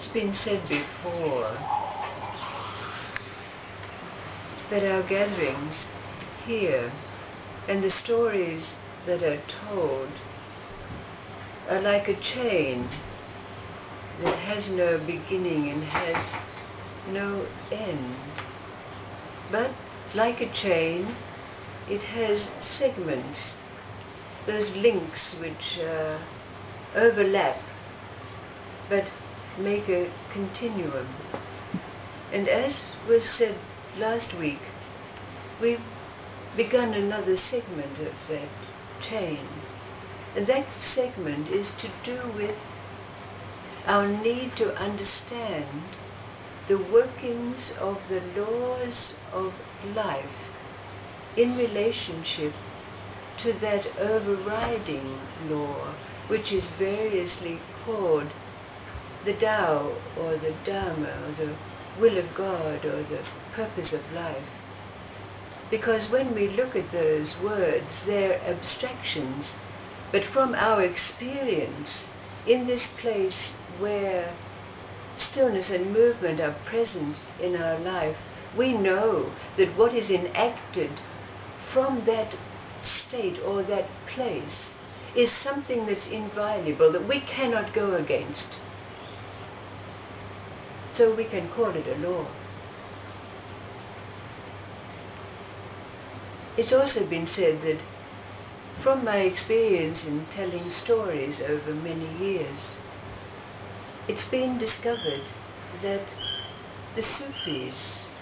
It's been said before that our gatherings here and the stories that are told are like a chain that has no beginning and has no end. But like a chain, it has segments, those links which overlap but make a continuum. And as was said last week, we've begun another segment of that chain. And that segment is to do with our need to understand the workings of the laws of life in relationship to that overriding law, which is variously called the Tao, or the Dharma, or the will of God, or the purpose of life. Because when we look at those words, they're abstractions, but from our experience in this place where stillness and movement are present in our life, we know that what is enacted from that state or that place is something that's inviolable, that we cannot go against. So we can call it a law. It's also been said that from my experience in telling stories over many years, it's been discovered that the Sufis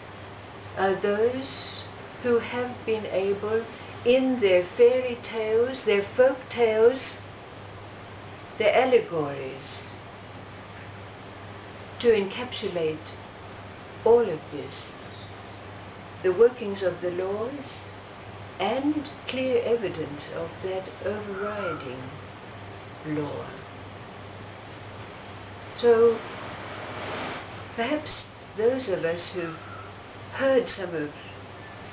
are those who have been able, in their fairy tales, their folk tales, their allegories, to encapsulate all of this, the workings of the laws and clear evidence of that overriding law. So perhaps those of us who've heard some of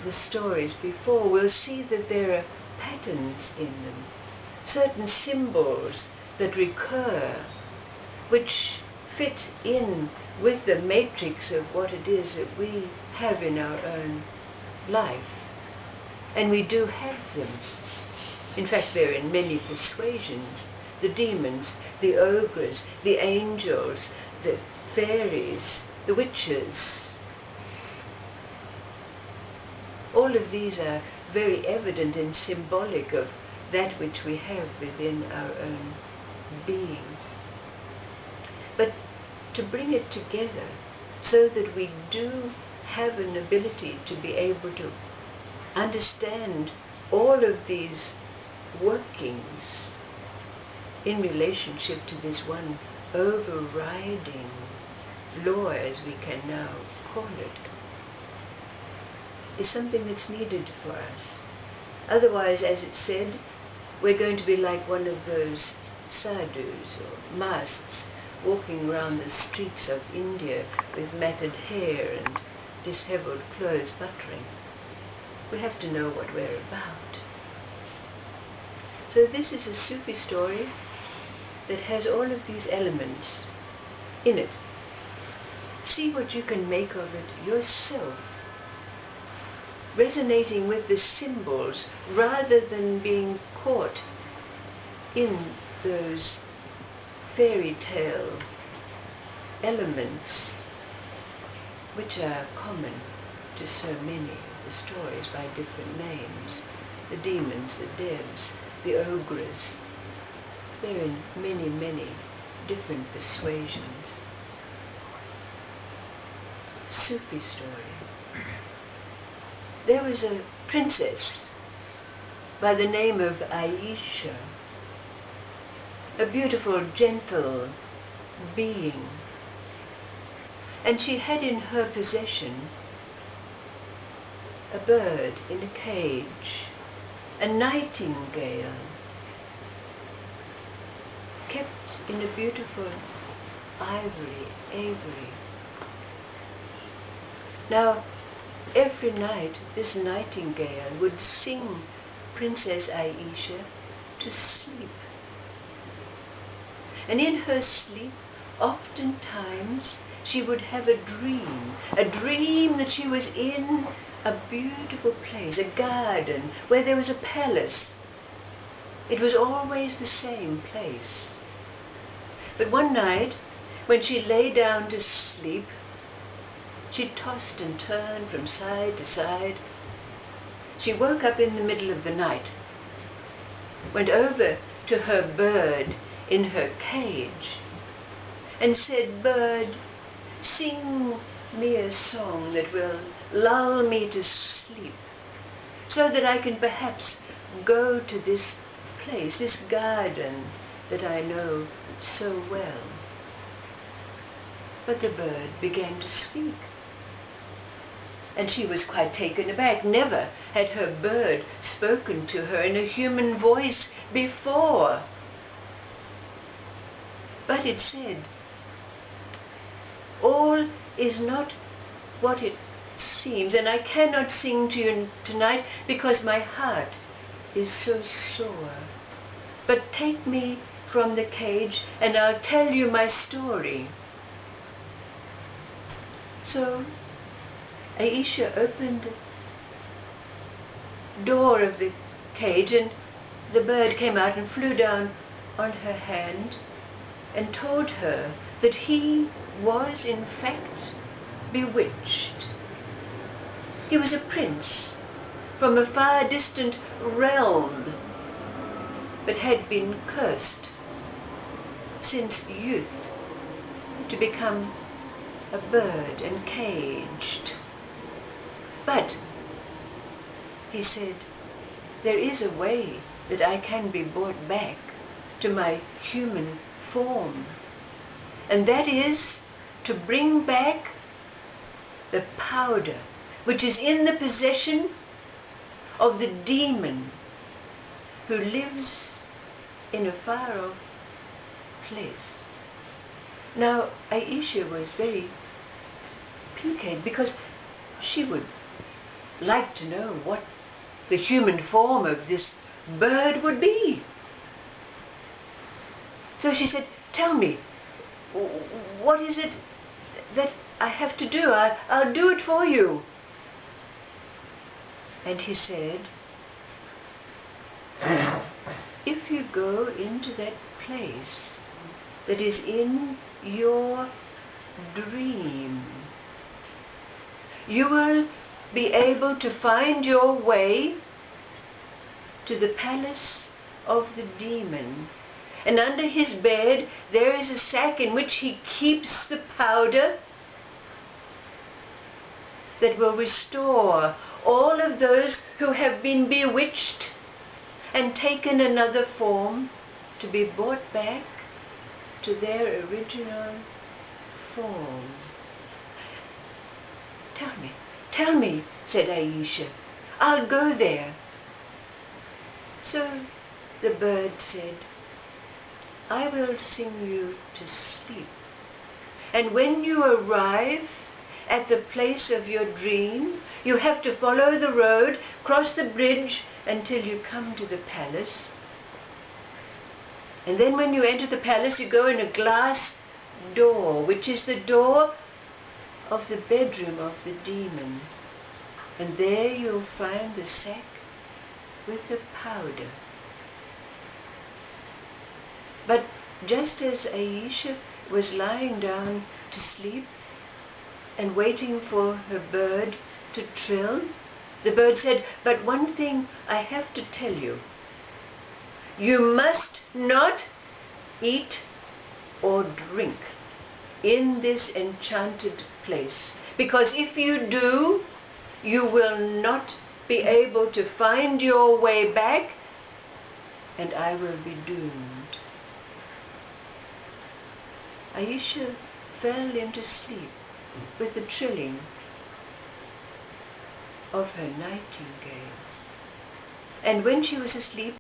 the stories before will see that there are patterns in them, certain symbols that recur, which fit in with the matrix of what it is that we have in our own life. And we do have them. In fact, they're in many persuasions. The demons, the ogres, the angels, the fairies, the witches. All of these are very evident and symbolic of that which we have within our own being. But to bring it together so that we do have an ability to be able to understand all of these workings in relationship to this one overriding law, as we can now call it, is something that's needed for us. Otherwise, as it said, we're going to be like one of those sadhus or masks walking around the streets of India with matted hair and dishevelled clothes buttering. We have to know what we're about. So this is a Sufi story that has all of these elements in it. See what you can make of it yourself, resonating with the symbols rather than being caught in those fairy tale elements which are common to so many of the stories by different names. The demons, the devs, the ogres. They're in many, many different persuasions. Sufi story. There was a princess by the name of Aisha, a beautiful, gentle being. And she had in her possession a bird in a cage, a nightingale, kept in a beautiful aviary. Now, every night this nightingale would sing Princess Aisha to sleep. And in her sleep, oftentimes she would have a dream that she was in a beautiful place, a garden, where there was a palace. It was always the same place. But one night, when she lay down to sleep, she tossed and turned from side to side. She woke up in the middle of the night, went over to her bird in her cage, and said, "Bird, sing me a song that will lull me to sleep, so that I can perhaps go to this place, this garden that I know so well." But the bird began to speak, and she was quite taken aback. Never had her bird spoken to her in a human voice before. But it said, "All is not what it seems, and I cannot sing to you tonight because my heart is so sore. But take me from the cage and I'll tell you my story." So Aisha opened the door of the cage, and the bird came out and flew down on her hand and told her that he was in fact bewitched. He was a prince from a far distant realm, but had been cursed since youth to become a bird and caged. But, he said, there is a way that I can be brought back to my human form, and that is to bring back the powder which is in the possession of the demon who lives in a far-off place. Now, Aisha was very piqued because she would like to know what the human form of this bird would be. So she said, "Tell me, what is it that I have to do? I'll do it for you." And he said, "If you go into that place that is in your dream, you will be able to find your way to the palace of the demon. And under his bed there is a sack in which he keeps the powder that will restore all of those who have been bewitched and taken another form to be brought back to their original form." Tell me, said Aisha. "I'll go there." So the bird said, "I will sing you to sleep. And when you arrive at the place of your dream, you have to follow the road, cross the bridge until you come to the palace. And then when you enter the palace, you go in a glass door, which is the door of the bedroom of the demon. And there you'll find the sack with the powder." But just as Aisha was lying down to sleep and waiting for her bird to trill, the bird said, "But one thing I have to tell you. You must not eat or drink in this enchanted place, because if you do, you will not be able to find your way back, and I will be doomed." Aisha fell into sleep with the trilling of her nightingale. And when she was asleep,